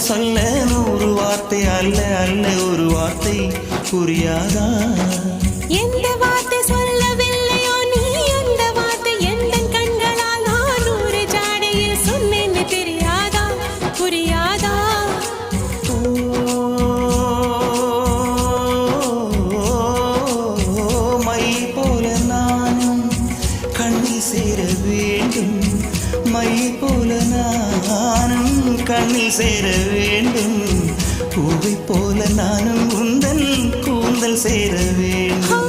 சொல்ல 100 வார்த்தை அல்ல அல்ல ஒரு வார்த்தை புரியாதா? எந்த வார்த்தை சொல்லவில்லையோ நீ அந்த வார்த்தை எந்த கண்களால் நான் 100 ஜாடையில் சொன்னேன்னு தெரியாதா புரியாதா? மை போல நானும் கண்ணில் சேர வேண்டும், மை போல நானும் கண்ணில் சேர வேண்டும், பூவை போல நானும் உந்தன் கூந்தல் சேர வேண்டும்.